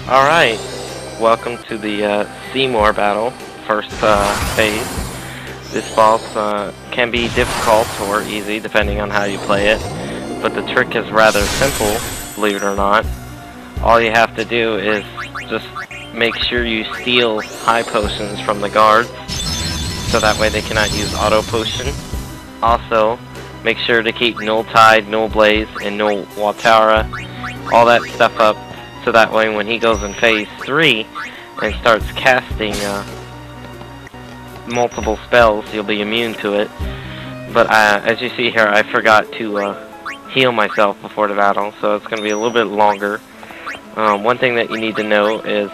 Alright, welcome to the Seymour battle, first phase. This boss can be difficult or easy depending on how you play it, but the trick is rather simple, believe it or not. All you have to do is just make sure you steal high potions from the guards, so that way they cannot use auto potion. Also, make sure to keep Null Tide, Null Blaze, and Null Watara, all that stuff up, so that way when he goes in phase 3 and starts casting multiple spells, you'll be immune to it. But as you see here, I forgot to heal myself before the battle, so it's going to be a little bit longer. One thing that you need to know is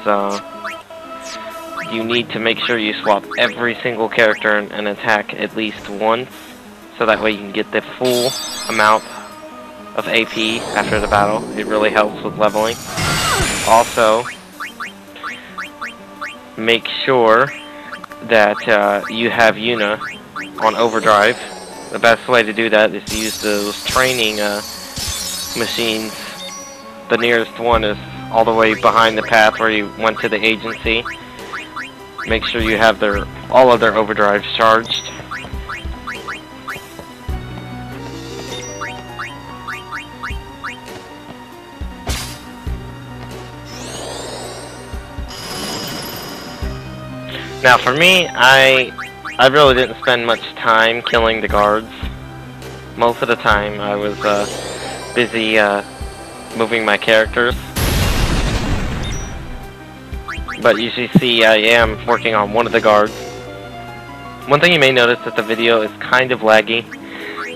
you need to make sure you swap every single character and attack at least once, so that way you can get the full amount of AP after the battle. It really helps with leveling. Also, make sure that you have Yuna on overdrive. The best way to do that is to use those training machines. The nearest one is all the way behind the path where you went to the agency. Make sure you have all of their overdrives charged. Now for me, I really didn't spend much time killing the guards. Most of the time I was busy moving my characters. But you should see I am working on one of the guards. One thing you may notice that the video is kind of laggy.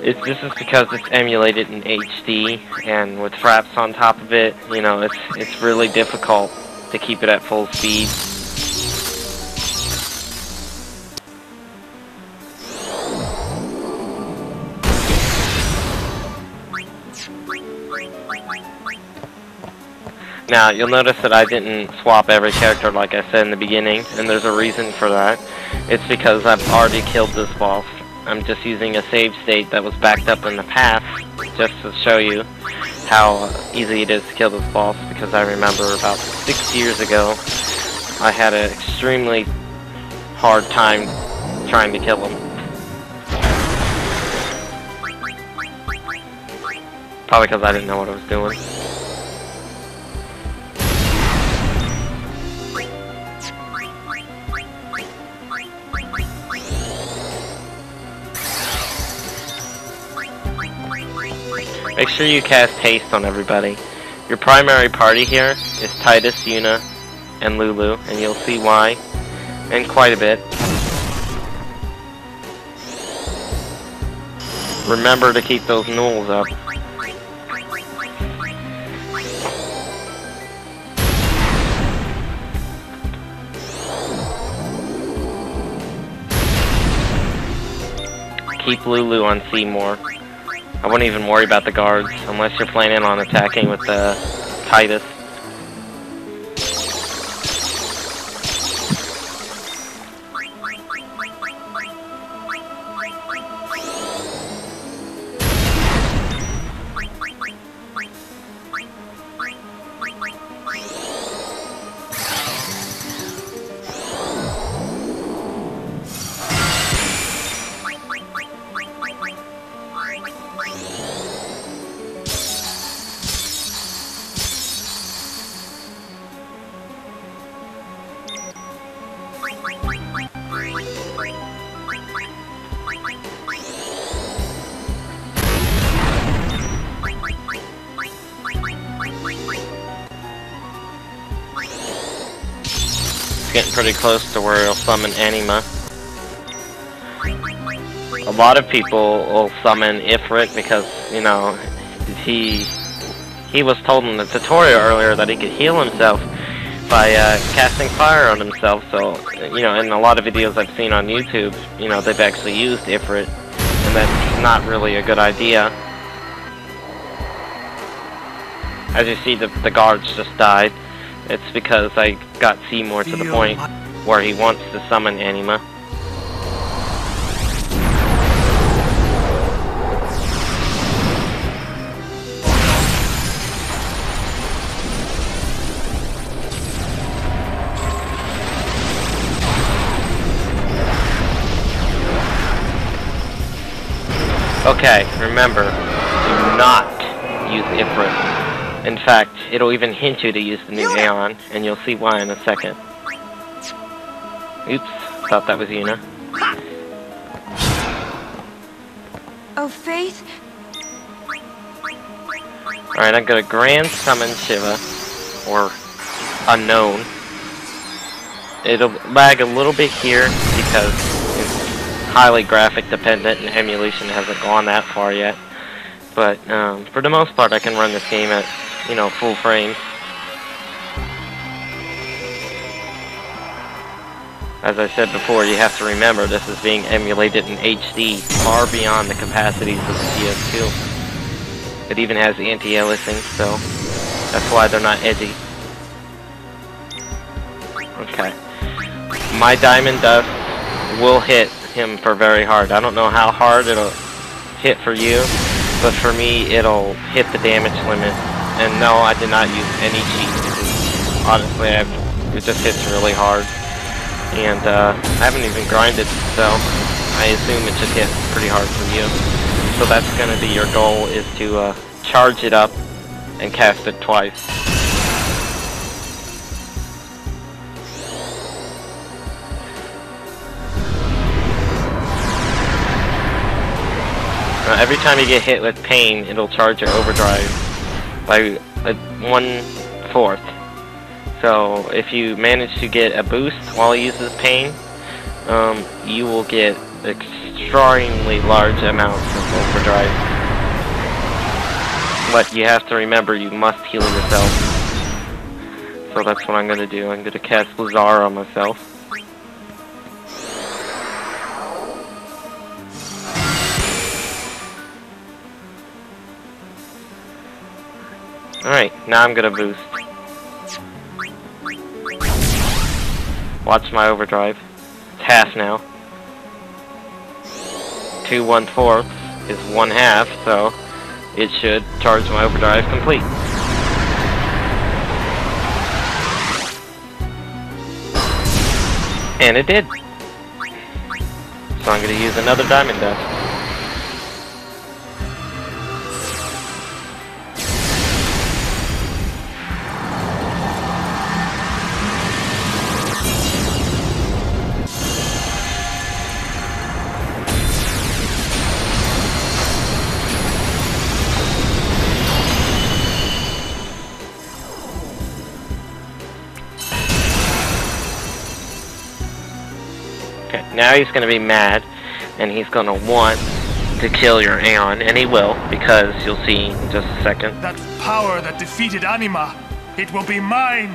This is because it's emulated in HD, and with fraps on top of it, you know, it's really difficult to keep it at full speed. Now, you'll notice that I didn't swap every character like I said in the beginning, and there's a reason for that. It's because I've already killed this boss. I'm just using a save state that was backed up in the past, just to show you how easy it is to kill this boss, because I remember about 6 years ago, I had an extremely hard time trying to kill him. Probably because I didn't know what I was doing. Make sure you cast haste on everybody. Your primary party here is Titus, Yuna, and Lulu, and you'll see why in quite a bit. Remember to keep those nulls up. Keep Lulu on Seymour. I wouldn't even worry about the guards, unless you're planning on attacking with Titus. Getting pretty close to where he'll summon Anima. A lot of people will summon Ifrit because, you know, he was told in the tutorial earlier that he could heal himself by casting fire on himself. So, you know, in a lot of videos I've seen on YouTube, you know, they've actually used Ifrit, and that's not really a good idea. As you see, the guards just died. It's because I got Seymour to the point where he wants to summon Anima. Okay, remember, do not use Ifrit. In fact, it'll even hint you to use the new Aeon, and you'll see why in a second. Oops, thought that was Yuna. Oh, Faith? Alright, I'm gonna Grand Summon Shiva, or Unknown. It'll lag a little bit here because it's highly graphic dependent and emulation hasn't gone that far yet. But for the most part I can run this game at, you know, full frame. As I said before, you have to remember this is being emulated in HD, far beyond the capacities of the PS2. It even has anti-aliasing, so that's why they're not edgy. Okay. My Diamond Dust will hit him for very hard. I don't know how hard it'll hit for you, but for me it'll hit the damage limit. And no, I did not use any cheats. Honestly, it just hits really hard. And I haven't even grinded, so I assume it should hit pretty hard for you. So that's going to be your goal, is to charge it up and cast it twice. Every time you get hit with pain, it'll charge your overdrive by 1/4. So if you manage to get a boost while he uses pain, you will get extremely large amounts of overdrive. But you have to remember, you must heal yourself. So that's what I'm going to do. I'm going to cast Lazar on myself. Alright, now I'm going to boost. Watch my overdrive. It's half now. 2 1/4 is 1/2, so it should charge my overdrive complete. And it did. So I'm going to use another Diamond Dust. Now he's going to be mad, and he's going to want to kill your Aeon, and he will, because you'll see in just a second. That power that defeated Anima, it will be mine!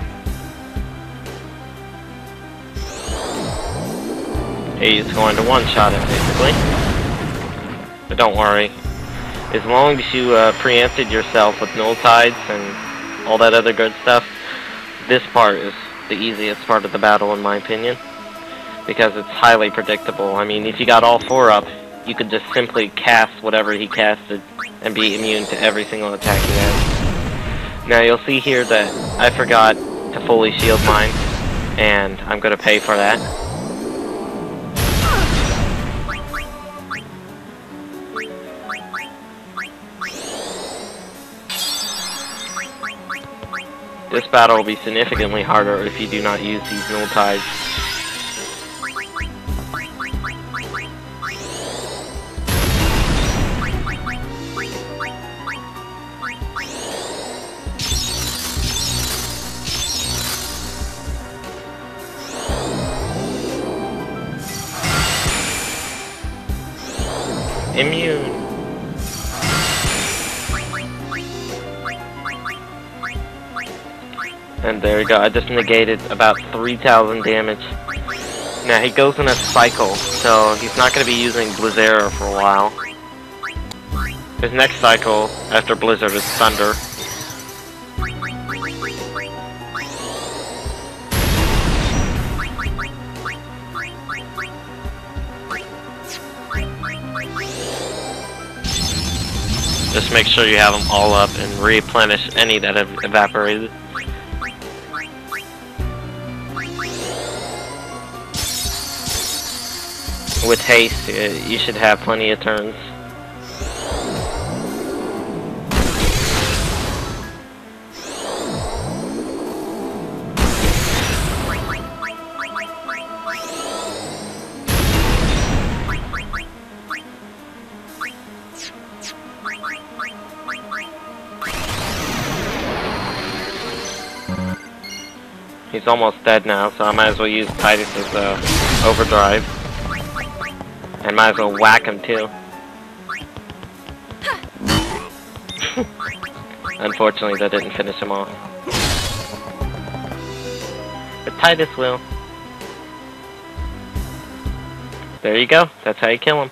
He's going to one-shot it, basically. But don't worry. As long as you preempted yourself with null tides and all that other good stuff, this part is the easiest part of the battle, in my opinion. Because it's highly predictable. I mean, if you got all 4 up, you could just simply cast whatever he casted and be immune to every single attack he has. Now you'll see here that I forgot to fully shield mine, and I'm going to pay for that. This battle will be significantly harder if you do not use these null tides. Immune. And there we go. I just negated about 3,000 damage. Now he goes in a cycle, so he's not going to be using Blizzara for a while. His next cycle after Blizzard is Thunder. Just make sure you have them all up and replenish any that have evaporated. With haste, you should have plenty of turns. He's almost dead now, so I might as well use Titus's overdrive. And might as well whack him too. Unfortunately, that didn't finish him off. But Titus will. There you go. That's how you kill him.